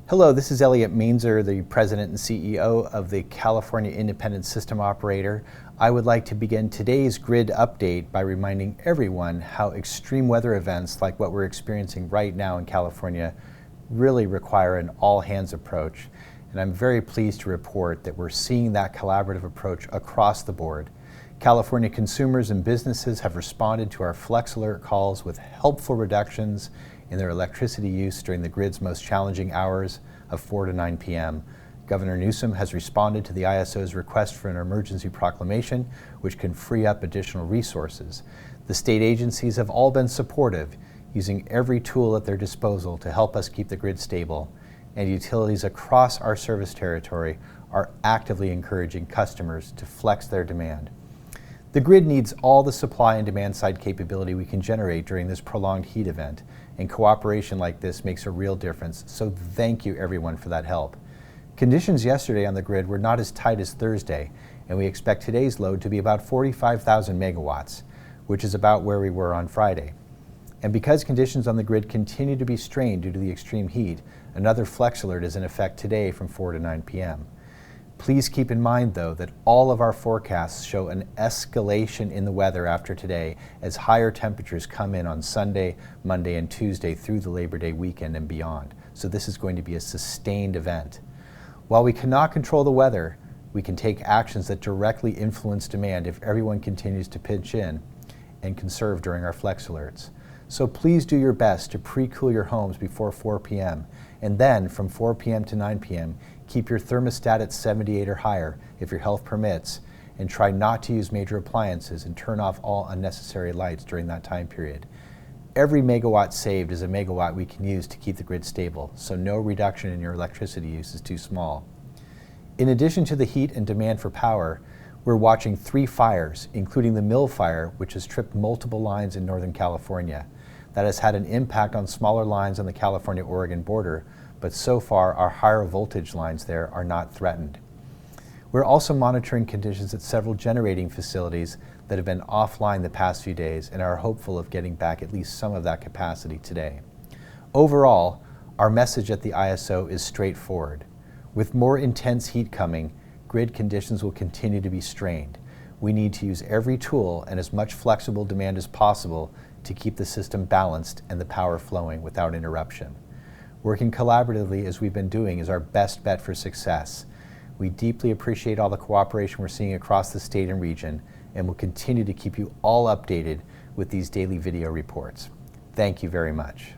Hello, this is Elliot Mainzer, the President and CEO of the California Independent System Operator. I would like to begin today's grid update by reminding everyone how extreme weather events like what we're experiencing right now in California really require an all-hands approach. And I'm very pleased to report that we're seeing that collaborative approach across the board. California consumers and businesses have responded to our Flex Alert calls with helpful reductions in their electricity use during the grid's most challenging hours of 4 to 9 p.m. Governor Newsom has responded to the ISO's request for an emergency proclamation, which can free up additional resources. The state agencies have all been supportive, using every tool at their disposal to help us keep the grid stable, and utilities across our service territory are actively encouraging customers to flex their demand. The grid needs all the supply and demand side capability we can generate during this prolonged heat event, and cooperation like this makes a real difference, so thank you everyone for that help. Conditions yesterday on the grid were not as tight as Thursday, and we expect today's load to be about 45,000 megawatts, which is about where we were on Friday. And because conditions on the grid continue to be strained due to the extreme heat, another Flex Alert is in effect today from 4 to 9 p.m. Please keep in mind, though, that all of our forecasts show an escalation in the weather after today as higher temperatures come in on Sunday, Monday, and Tuesday through the Labor Day weekend and beyond. So this is going to be a sustained event. While we cannot control the weather, we can take actions that directly influence demand if everyone continues to pitch in and conserve during our Flex Alerts. So please do your best to pre-cool your homes before 4 p.m. and then from 4 p.m. to 9 p.m. keep your thermostat at 78 or higher if your health permits, and try not to use major appliances and turn off all unnecessary lights during that time period. Every megawatt saved is a megawatt we can use to keep the grid stable, so no reduction in your electricity use is too small. In addition to the heat and demand for power, we're watching 3 fires, including the Mill Fire, which has tripped multiple lines in Northern California. That has had an impact on smaller lines on the California-Oregon border, but so far our higher voltage lines there are not threatened. We're also monitoring conditions at several generating facilities that have been offline the past few days and are hopeful of getting back at least some of that capacity today. Overall, our message at the ISO is straightforward. With more intense heat coming, grid conditions will continue to be strained. We need to use every tool and as much flexible demand as possible to keep the system balanced and the power flowing without interruption. Working collaboratively as we've been doing is our best bet for success. We deeply appreciate all the cooperation we're seeing across the state and region, and will continue to keep you all updated with these daily video reports. Thank you very much.